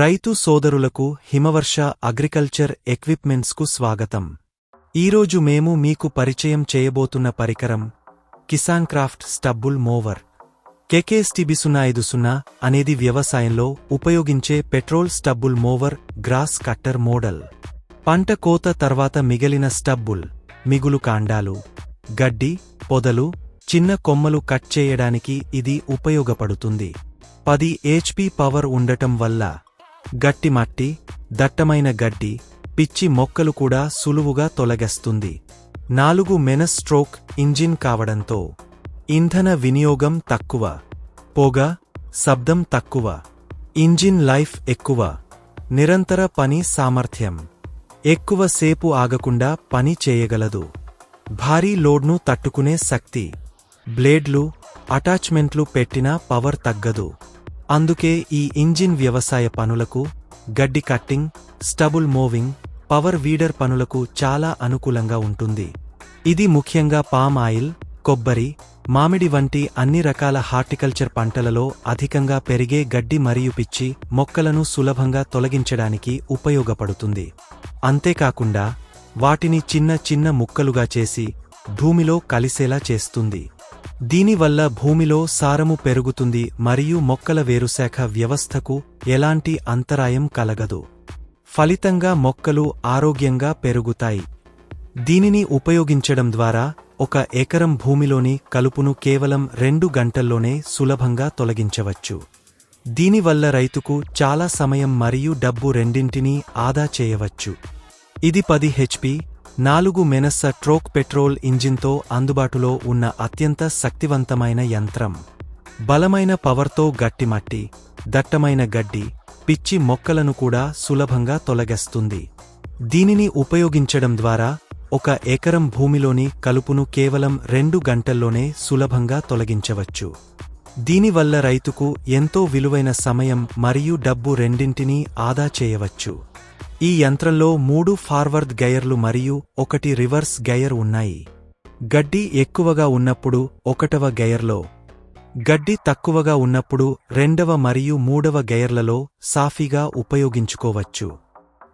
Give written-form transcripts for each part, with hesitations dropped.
రైతు సోదరులకు హిమవర్ష అగ్రికల్చర్ ఎక్విప్మెంట్స్కు స్వాగతం. ఈరోజు మేము మీకు పరిచయం చేయబోతున్న పరికరం కిసాన్ క్రాఫ్ట్ స్టబ్బుల్ మోవర్. KK-5050 అనేది వ్యవసాయంలో ఉపయోగించే petrol stubble mower grass cutter model. పంట కోత తర్వాత మిగిలిన స్టబ్బుల్, మిగులు కాండాలు, గడ్డి, పొదలు, చిన్న కొమ్మలు కట్ చేయడానికి ఇది ఉపయోగపడుతుంది. 10 HP పవర్ ఉండటం వల్ల గట్టి మట్టి, దట్టమైన గడ్డి, పిచ్చి మొక్కలు కూడా సులువుగా తొలగేస్తుంది. 4 మెనస్ స్ట్రోక్ ఇంజిన్ కావడంతో ఇంధన వినియోగం తక్కువ, పొగ, శబ్దం తక్కువ, ఇంజిన్ లైఫ్ ఎక్కువ, నిరంతర పని సామర్థ్యం, ఎక్కువ సేపు ఆగకుండా పని చేయగలదు, భారీ లోడ్ను తట్టుకునే శక్తి, బ్లేడ్లు, అటాచ్మెంట్లు పెట్టినా పవర్ తగ్గదు. అందుకే ఈ ఇంజిన్ వ్యవసాయ పనులకు, గడ్డి cutting, stubble moving, power weeder పనులకు చాలా అనుకూలంగా ఉంటుంది. ఇది ముఖ్యంగా పామ్ ఆయిల్, కొబ్బరి, మామిడి వంటి అన్ని రకాల హార్టికల్చర్ పంటలలో అధికంగా పెరిగే గడ్డి మరియు పిచ్చి మొక్కలను సులభంగా తొలగించడానికి ఉపయోగపడుతుంది. అంతేకాకుండా వాటిని చిన్న చిన్న ముక్కలుగా చేసి భూమిలో కలిసేలా చేస్తుంది. దీనివల్ల భూమిలో సారము పెరుగుతుంది మరియు మొక్కల వేరుశాఖ వ్యవస్థకు ఎలాంటి అంతరాయం కలగదు. ఫలితంగా మొక్కలు ఆరోగ్యంగా పెరుగుతాయి. దీనిని ఉపయోగించడం ద్వారా 1 ఎకరం భూమిలోని కలుపును కేవలం 2 గంటల్లోనే సులభంగా తొలగించవచ్చు. దీనివల్ల రైతుకు చాలా సమయం మరియు డబ్బు రెండింటినీ ఆదా చేయవచ్చు. ఇది 10 HP 4 మెనస్ స్ట్రోక్ పెట్రోల్ ఇంజిన్తో అందుబాటులో ఉన్న అత్యంత శక్తివంతమైన యంత్రం. బలమైన పవర్తో గట్టి మట్టి, దట్టమైన గడ్డి, పిచ్చి మొక్కలను కూడా సులభంగా తొలగేస్తుంది. దీనిని ఉపయోగించడం ద్వారా 1 ఎకరం భూమిలోని కలుపును కేవలం 2 గంటల్లోనే సులభంగా తొలగించవచ్చు. దీనివల్ల రైతుకు ఎంతో విలువైన సమయం మరియు డబ్బు రెండింటినీ ఆదా చేయవచ్చు. ఈ యంత్రంలో 3 ఫార్వర్డ్ గైర్లు మరియు 1 రివర్స్ గైర్ ఉన్నాయి. గడ్డి ఎక్కువగా ఉన్నప్పుడు 1వ గైర్లో, గడ్డి తక్కువగా ఉన్నప్పుడు 2వ మరియు 3వ గైర్లలో సాఫీగా ఉపయోగించుకోవచ్చు.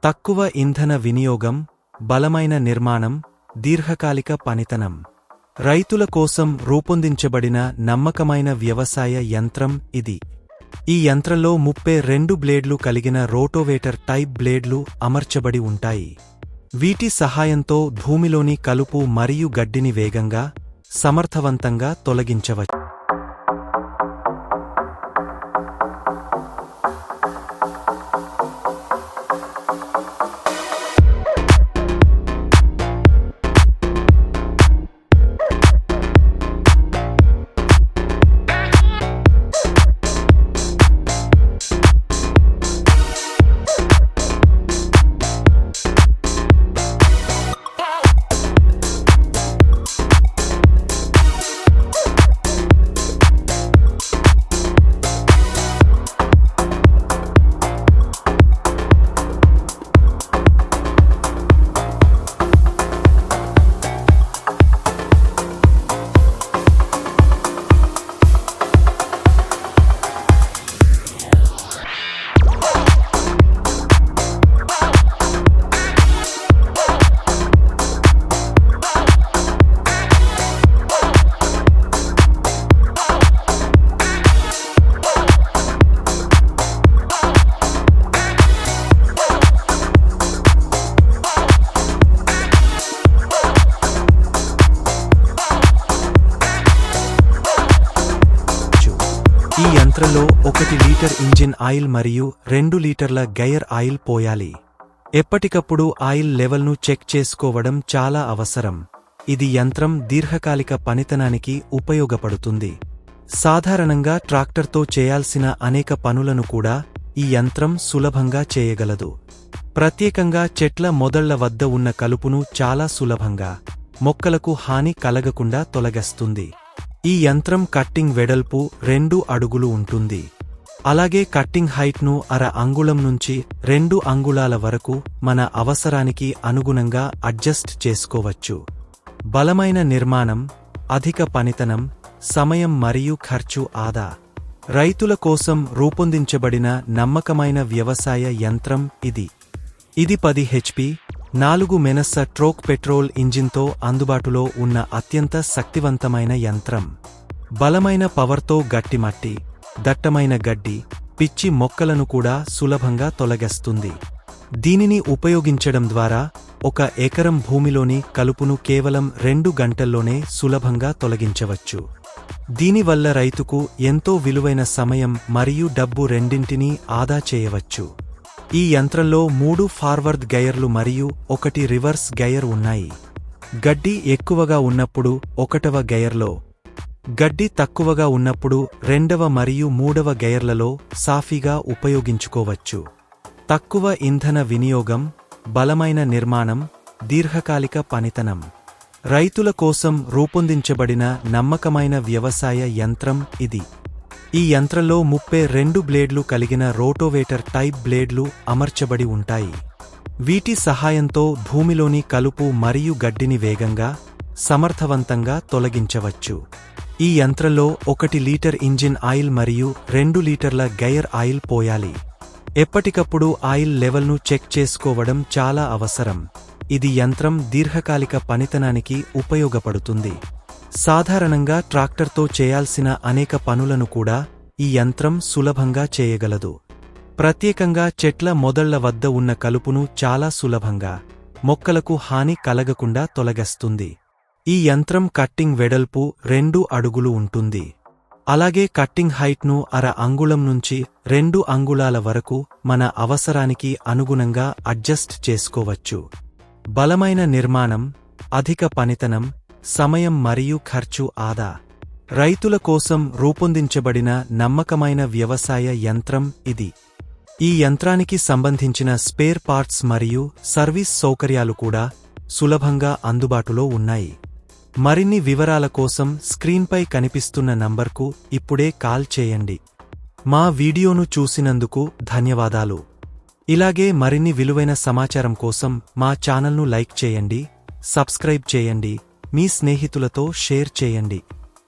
తక్కువ ఇంధన వినియోగం, బలమైన నిర్మాణం, దీర్ఘకాలిక పనితనం. రైతుల కోసం రూపొందించబడిన నమ్మకమైన వ్యవసాయ యంత్రం ఇది. ఈ యంత్రంలో 32 బ్లేడ్లు కలిగిన రోటోవేటర్ టైప్ బ్లేడ్లు అమర్చబడి ఉంటాయి. వీటి సహాయంతో భూమిలోని కలుపు మరియు గడ్డిని వేగంగా, సమర్థవంతంగా తొలగించవచ్చు. ఈ యంత్రంలో 1 లీటర్ ఇంజిన్ ఆయిల్ మరియు 2 లీటర్ల గైర్ ఆయిల్ పోయాలి. ఎప్పటికప్పుడు ఆయిల్ లెవెల్ను చెక్ చేసుకోవడం చాలా అవసరం. ఇది యంత్రం దీర్ఘకాలిక పనితనానికి ఉపయోగపడుతుంది. సాధారణంగా ట్రాక్టర్తో చేయాల్సిన అనేక పనులను కూడా ఈ యంత్రం సులభంగా చేయగలదు. ప్రత్యేకంగా చెట్ల మొదళ్ల వద్ద ఉన్న కలుపును చాలా సులభంగా, మొక్కలకు హాని కలగకుండా తొలగేస్తుంది. ఈ యంత్రం కట్టింగ్ వెడల్పు 2 అడుగులు ఉంటుంది. అలాగే కట్టింగ్ హైట్ను 1/2 అంగుళం నుంచి 2 అంగుళాల వరకు మన అవసరానికి అనుగుణంగా అడ్జస్ట్ చేసుకోవచ్చు. బలమైన నిర్మాణం, అధిక పనితనం, సమయం మరియు ఖర్చు ఆదా. రైతుల కోసం రూపొందించబడిన నమ్మకమైన వ్యవసాయ యంత్రం ఇది. ఇది 10 HP 4 మెనస్స ట్రోక్ పెట్రోల్ ఇంజిన్తో అందుబాటులో ఉన్న అత్యంత శక్తివంతమైన యంత్రం. బలమైన పవర్తో గట్టి మట్టి, దట్టమైన గడ్డి, పిచ్చి మొక్కలను కూడా సులభంగా తొలగిస్తుంది. దీనిని ఉపయోగించడం ద్వారా 1 ఎకరం భూమిలోని కలుపును కేవలం 2 గంటల్లోనే సులభంగా తొలగించవచ్చు. దీనివల్ల రైతుకు ఎంతో విలువైన సమయం మరియు డబ్బు రెండింటినీ ఆదా చేయవచ్చు. ఈ యంత్రంలో 3 ఫార్వర్డ్ గేర్లు మరియు 1 రివర్స్ గేర్ ఉన్నాయి. గడ్డి ఎక్కువగా ఉన్నప్పుడు 1వ గేర్లో, గడ్డి తక్కువగా ఉన్నప్పుడు 2వ మరియు 3వ గేర్లలో సాఫీగా ఉపయోగించుకోవచ్చు. తక్కువ ఇంధన వినియోగం, బలమైన నిర్మాణం, దీర్ఘకాలిక పనితనం. రైతుల కోసం రూపొందించబడిన నమ్మకమైన వ్యవసాయ యంత్రం ఇది. ఈ యంత్రంలో 32 బ్లేడ్లు కలిగిన రోటోవేటర్ టైప్ బ్లేడ్లు అమర్చబడి ఉంటాయి. వీటి సహాయంతో భూమిలోని కలుపు మరియు గడ్డిని వేగంగా, సమర్థవంతంగా తొలగించవచ్చు. ఈ యంత్రంలో 1 లీటర్ ఇంజిన్ ఆయిల్ మరియు 2 లీటర్ల గేర్ ఆయిల్ పోయాలి. ఎప్పటికప్పుడు ఆయిల్ లెవెల్ను చెక్ చేసుకోవడం చాలా అవసరం. ఇది యంత్రం దీర్ఘకాలిక పనితనానికి ఉపయోగపడుతుంది. సాధారణంగా ట్రాక్టర్తో చేయాల్సిన అనేక పనులను కూడా ఈ యంత్రం సులభంగా చేయగలదు. ప్రత్యేకంగా చెట్ల మొదళ్ల వద్ద ఉన్న కలుపును చాలా సులభంగా, మొక్కలకు హాని కలగకుండా తొలగిస్తుంది. ఈ యంత్రం కట్టింగ్ వెడల్పు 2 అడుగులు ఉంటుంది. అలాగే కట్టింగ్ హైట్ను 1/2 అంగుళం నుంచి 2 అంగుళాల వరకు మన అవసరానికి అనుగుణంగా అడ్జస్ట్ చేసుకోవచ్చు. బలమైన నిర్మాణం, అధిక పనితనం, సమయం మరియు ఖర్చు ఆదా. రైతుల కోసం రూపొందించబడిన నమ్మకమైన వ్యవసాయ యంత్రం ఇది. ఈ యంత్రానికి సంబంధించిన స్పేర్ పార్ట్స్ మరియు సర్వీస్ సౌకర్యాలు కూడా సులభంగా అందుబాటులో ఉన్నాయి. మరిన్ని వివరాల కోసం స్క్రీన్పై కనిపిస్తున్న నంబర్కు ఇప్పుడే కాల్ చేయండి. మా వీడియోను చూసినందుకు ధన్యవాదాలు. ఇలాగే మరిన్ని విలువైన సమాచారం కోసం మా ఛానల్ను లైక్ చేయండి, సబ్స్క్రైబ్ చేయండి, మీ స్నేహితులతో షేర్ చేయండి.